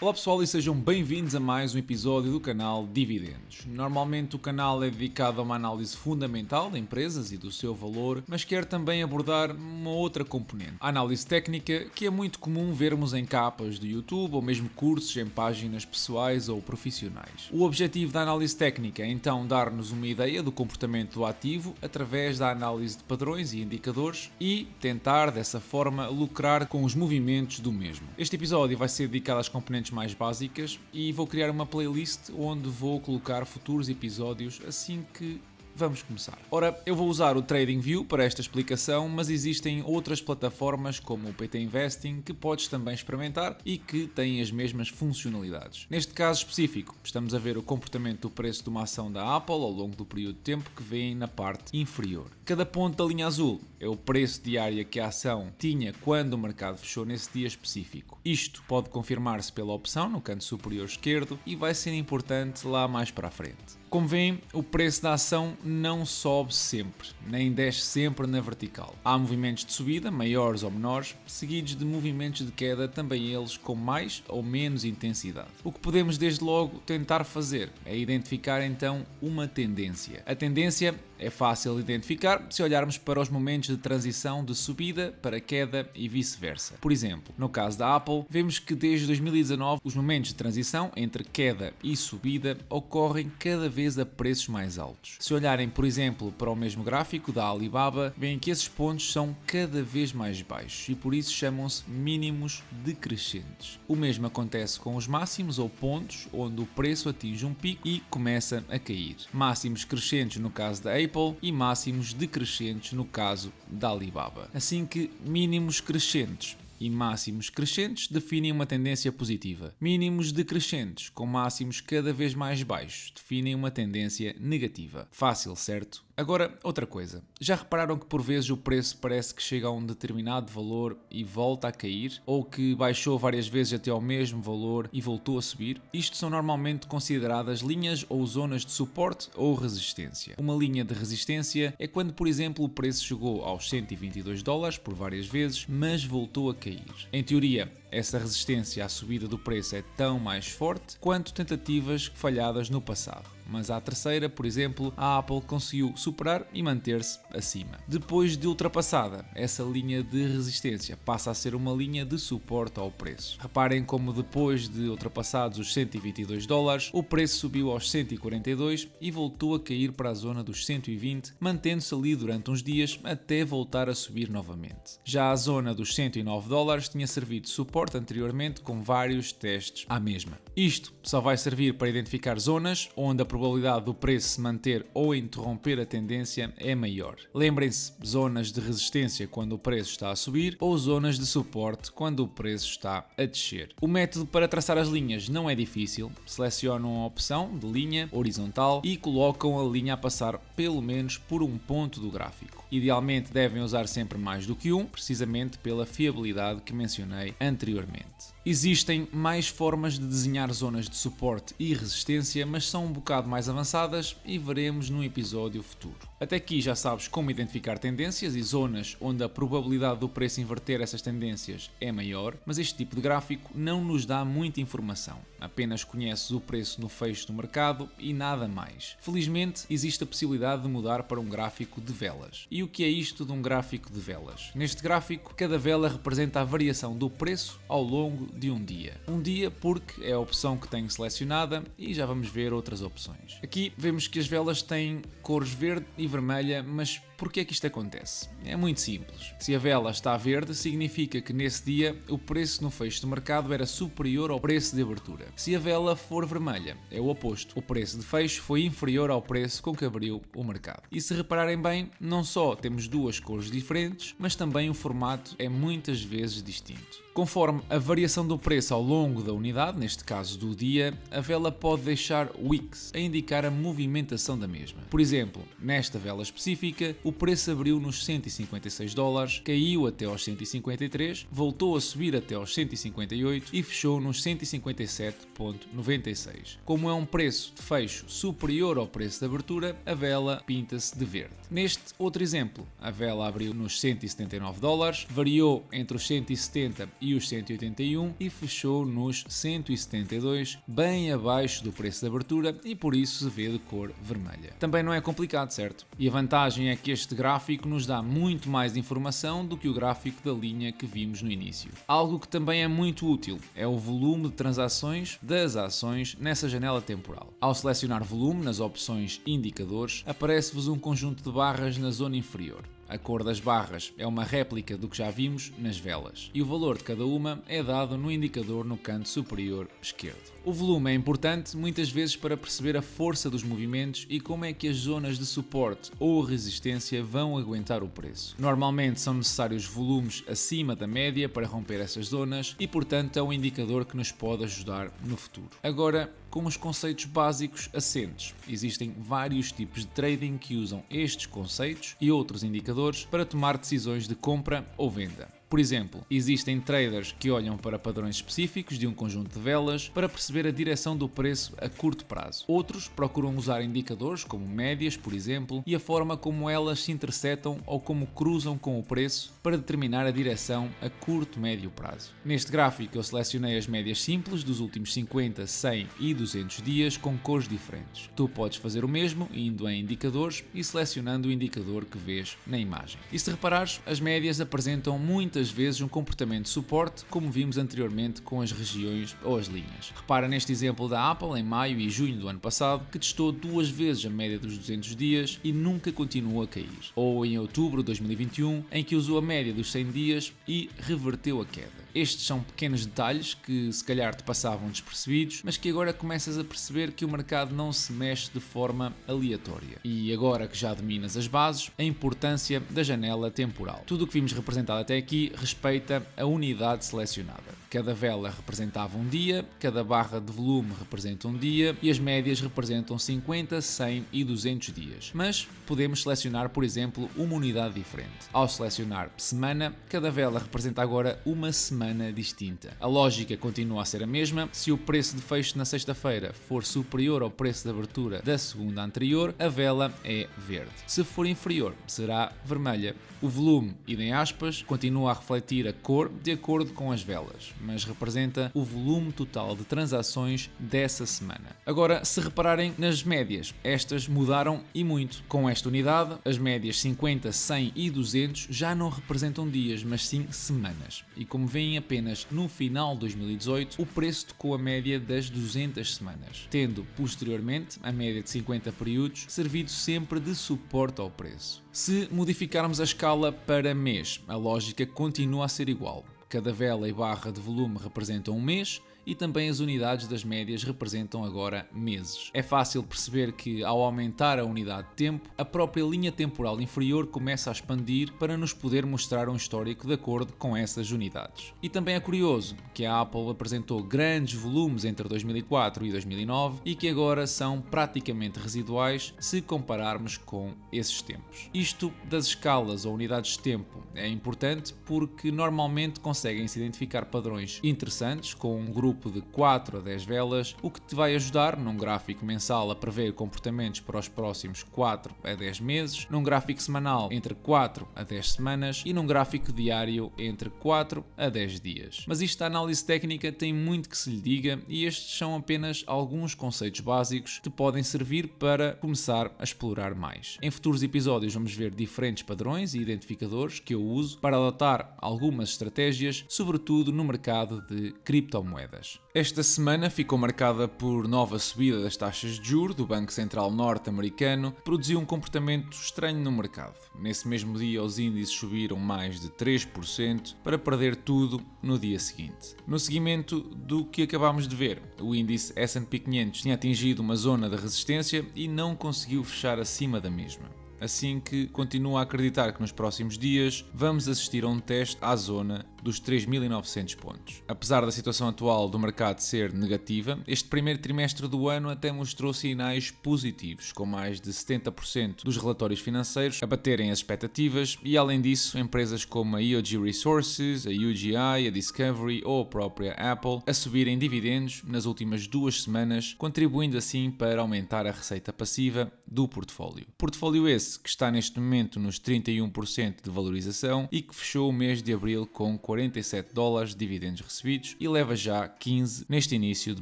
Olá pessoal e sejam bem-vindos a mais um episódio do canal Dividendos. Normalmente o canal é dedicado a uma análise fundamental de empresas e do seu valor, mas quer também abordar uma outra componente, a análise técnica, que é muito comum vermos em capas de YouTube ou mesmo cursos em páginas pessoais ou profissionais. O objetivo da análise técnica é então dar-nos uma ideia do comportamento do ativo através da análise de padrões e indicadores e tentar dessa forma lucrar com os movimentos do mesmo. Este episódio vai ser dedicado às componentes mais básicas e vou criar uma playlist onde vou colocar futuros episódios assim que vamos começar. Ora, eu vou usar o TradingView para esta explicação, mas existem outras plataformas como o PT Investing que podes também experimentar e que têm as mesmas funcionalidades. Neste caso específico, estamos a ver o comportamento do preço de uma ação da Apple ao longo do período de tempo que vem na parte inferior. Cada ponto da linha azul é o preço diário que a ação tinha quando o mercado fechou nesse dia específico. Isto pode confirmar-se pela opção no canto superior esquerdo e vai ser importante lá mais para a frente. Como veem, o preço da ação não sobe sempre, nem desce sempre na vertical. Há movimentos de subida, maiores ou menores, seguidos de movimentos de queda, também eles com mais ou menos intensidade. O que podemos desde logo tentar fazer é identificar então uma tendência. A tendência é fácil de identificar se olharmos para os momentos de transição de subida para queda e vice-versa. Por exemplo, no caso da Apple, vemos que desde 2019 os momentos de transição entre queda e subida ocorrem cada vez a preços mais altos. Se olharem, por exemplo, para o mesmo gráfico da Alibaba, veem que esses pontos são cada vez mais baixos e por isso chamam-se mínimos decrescentes. O mesmo acontece com os máximos ou pontos onde o preço atinge um pico e começa a cair. Máximos crescentes no caso da Apple e máximos decrescentes no caso da Alibaba. Assim que mínimos crescentes e máximos crescentes definem uma tendência positiva. Mínimos decrescentes com máximos cada vez mais baixos definem uma tendência negativa. Fácil, certo? Agora, outra coisa. Já repararam que por vezes o preço parece que chega a um determinado valor e volta a cair? Ou que baixou várias vezes até ao mesmo valor e voltou a subir? Isto são normalmente consideradas linhas ou zonas de suporte ou resistência. Uma linha de resistência é quando, por exemplo, o preço chegou aos $122 por várias vezes, mas voltou a cair. Em teoria, essa resistência à subida do preço é tão mais forte quanto tentativas falhadas no passado. Mas à terceira, por exemplo, a Apple conseguiu superar e manter-se acima. Depois de ultrapassada, essa linha de resistência passa a ser uma linha de suporte ao preço. Reparem como depois de ultrapassados os $122, o preço subiu aos 142 e voltou a cair para a zona dos 120, mantendo-se ali durante uns dias até voltar a subir novamente. Já a zona dos $109 tinha servido de suporte anteriormente com vários testes à mesma. Isto só vai servir para identificar zonas onde a probabilidade do preço se manter ou interromper a tendência é maior. Lembrem-se, zonas de resistência quando o preço está a subir ou zonas de suporte quando o preço está a descer. O método para traçar as linhas não é difícil. Selecionam a opção de linha horizontal e colocam a linha a passar pelo menos por um ponto do gráfico. Idealmente devem usar sempre mais do que um, precisamente pela fiabilidade que mencionei anteriormente. Existem mais formas de desenhar zonas de suporte e resistência, mas são um bocado mais avançadas e veremos num episódio futuro. Até aqui já sabes como identificar tendências e zonas onde a probabilidade do preço inverter essas tendências é maior, mas este tipo de gráfico não nos dá muita informação. Apenas conheces o preço no fecho do mercado e nada mais. Felizmente, existe a possibilidade de mudar para um gráfico de velas. E o que é isto de um gráfico de velas? Neste gráfico, cada vela representa a variação do preço ao longo de um dia. Um dia porque é a opção que tenho selecionada e já vamos ver outras opções. Aqui vemos que as velas têm cores verde e vermelha, mas porquê é que isto acontece? É muito simples. Se a vela está verde, significa que nesse dia o preço no fecho do mercado era superior ao preço de abertura. Se a vela for vermelha, é o oposto. O preço de fecho foi inferior ao preço com que abriu o mercado. E se repararem bem, não só temos duas cores diferentes, mas também o formato é muitas vezes distinto. Conforme a variação do preço ao longo da unidade, neste caso do dia, a vela pode deixar wicks a indicar a movimentação da mesma. Por exemplo, nesta vela específica, o preço abriu nos $156, caiu até aos 153, voltou a subir até aos 158 e fechou nos 157 17,96. Como é um preço de fecho superior ao preço de abertura, a vela pinta-se de verde. Neste outro exemplo, a vela abriu nos $179, variou entre os 170 e os 181 e fechou nos 172, bem abaixo do preço de abertura e por isso se vê de cor vermelha. Também não é complicado, certo? E a vantagem é que este gráfico nos dá muito mais informação do que o gráfico da linha que vimos no início. Algo que também é muito útil é o volume de transações das ações nessa janela temporal. Ao selecionar volume nas opções indicadores, aparece-vos um conjunto de barras na zona inferior. A cor das barras é uma réplica do que já vimos nas velas e o valor de cada uma é dado no indicador no canto superior esquerdo. O volume é importante muitas vezes para perceber a força dos movimentos e como é que as zonas de suporte ou resistência vão aguentar o preço. Normalmente são necessários volumes acima da média para romper essas zonas e, portanto, é um indicador que nos pode ajudar no futuro. Agora, com os conceitos básicos assentes, existem vários tipos de trading que usam estes conceitos e outros indicadores para tomar decisões de compra ou venda. Por exemplo, existem traders que olham para padrões específicos de um conjunto de velas para perceber a direção do preço a curto prazo. Outros procuram usar indicadores como médias, por exemplo, e a forma como elas se intersetam ou como cruzam com o preço para determinar a direção a curto e médio prazo. Neste gráfico eu selecionei as médias simples dos últimos 50, 100 e 200 dias com cores diferentes. Tu podes fazer o mesmo indo em indicadores e selecionando o indicador que vês na imagem. E se reparares, as médias apresentam muitas vezes um comportamento de suporte, como vimos anteriormente com as regiões ou as linhas. Repara neste exemplo da Apple em maio e junho do ano passado, que testou 2 vezes a média dos 200 dias e nunca continuou a cair. Ou em outubro de 2021, em que usou a média dos 100 dias e reverteu a queda. Estes são pequenos detalhes que se calhar te passavam despercebidos, mas que agora começas a perceber que o mercado não se mexe de forma aleatória. E agora que já dominas as bases, a importância da janela temporal. Tudo o que vimos representado até aqui respeita a unidade selecionada. Cada vela representava um dia, cada barra de volume representa um dia e as médias representam 50, 100 e 200 dias. Mas podemos selecionar, por exemplo, uma unidade diferente. Ao selecionar semana, cada vela representa agora uma semana distinta. A lógica continua a ser a mesma. Se o preço de fecho na sexta-feira for superior ao preço de abertura da segunda anterior, a vela é verde. Se for inferior, será vermelha. O volume, idem aspas, continua a refletir a cor de acordo com as velas, mas representa o volume total de transações dessa semana. Agora, se repararem nas médias, estas mudaram e muito. Com esta unidade, as médias 50, 100 e 200 já não representam dias, mas sim semanas. E como veem apenas no final de 2018, o preço tocou a média das 200 semanas, tendo posteriormente a média de 50 períodos servido sempre de suporte ao preço. Se modificarmos a escala para mês, a lógica continua a ser igual. Cada vela e barra de volume representam um mês e também as unidades das médias representam agora meses. É fácil perceber que, ao aumentar a unidade de tempo, a própria linha temporal inferior começa a expandir para nos poder mostrar um histórico de acordo com essas unidades. E também é curioso que a Apple apresentou grandes volumes entre 2004 e 2009 e que agora são praticamente residuais se compararmos com esses tempos. Isto das escalas ou unidades de tempo é importante porque normalmente conseguem-se identificar padrões interessantes com um grupo de 4 a 10 velas, o que te vai ajudar num gráfico mensal a prever comportamentos para os próximos 4 a 10 meses, num gráfico semanal entre 4 a 10 semanas e num gráfico diário entre 4 a 10 dias. Mas isto da análise técnica tem muito que se lhe diga e estes são apenas alguns conceitos básicos que podem servir para começar a explorar mais. Em futuros episódios vamos ver diferentes padrões e identificadores que eu uso para adotar algumas estratégias, sobretudo no mercado de criptomoedas. Esta semana ficou marcada por nova subida das taxas de juros do Banco Central norte-americano, que produziu um comportamento estranho no mercado. Nesse mesmo dia, os índices subiram mais de 3% para perder tudo no dia seguinte. No seguimento do que acabámos de ver, o índice S&P 500 tinha atingido uma zona de resistência e não conseguiu fechar acima da mesma. Assim que continua a acreditar que nos próximos dias vamos assistir a um teste à zona dos 3.900 pontos. Apesar da situação atual do mercado ser negativa, este primeiro trimestre do ano até mostrou sinais positivos, com mais de 70% dos relatórios financeiros a baterem as expectativas e, além disso, empresas como a EOG Resources, a UGI, a Discovery ou a própria Apple a subirem dividendos nas últimas 2 semanas, contribuindo assim para aumentar a receita passiva do portfólio. Portfólio esse que está neste momento nos 31% de valorização e que fechou o mês de abril com $47 de dividendos recebidos e leva já 15 neste início de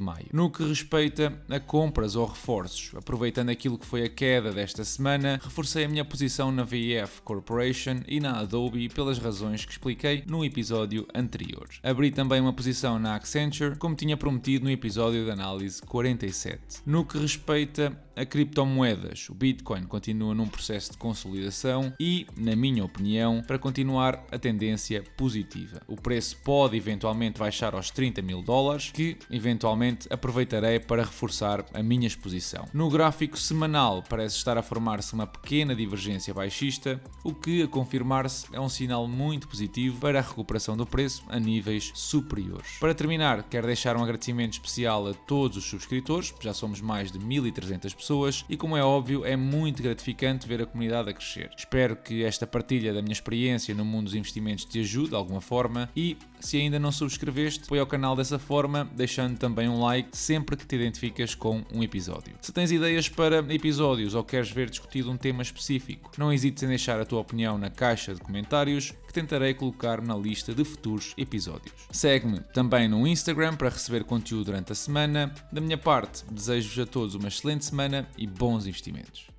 maio. No que respeita a compras ou reforços, aproveitando aquilo que foi a queda desta semana, reforcei a minha posição na VF Corporation e na Adobe pelas razões que expliquei no episódio anterior. Abri também uma posição na Accenture, como tinha prometido no episódio de análise 47. No que respeita a criptomoedas, o Bitcoin continua num processo de consolidação e, na minha opinião, para continuar a tendência positiva. O preço pode eventualmente baixar aos $30.000, que eventualmente aproveitarei para reforçar a minha exposição. No gráfico semanal parece estar a formar-se uma pequena divergência baixista, o que, a confirmar-se, é um sinal muito positivo para a recuperação do preço a níveis superiores. Para terminar, quero deixar um agradecimento especial a todos os subscritores, já somos mais de 1.300 pessoas e, como é óbvio, é muito gratificante ver a comunidade a crescer. Espero que esta partilha da minha experiência no mundo dos investimentos te ajude de alguma forma e, se ainda não subscreveste, apoia o canal dessa forma, deixando também um like sempre que te identificas com um episódio. Se tens ideias para episódios ou queres ver discutido um tema específico, não hesites em deixar a tua opinião na caixa de comentários, que tentarei colocar na lista de futuros episódios. Segue-me também no Instagram para receber conteúdo durante a semana. Da minha parte, desejo-vos a todos uma excelente semana e bons investimentos.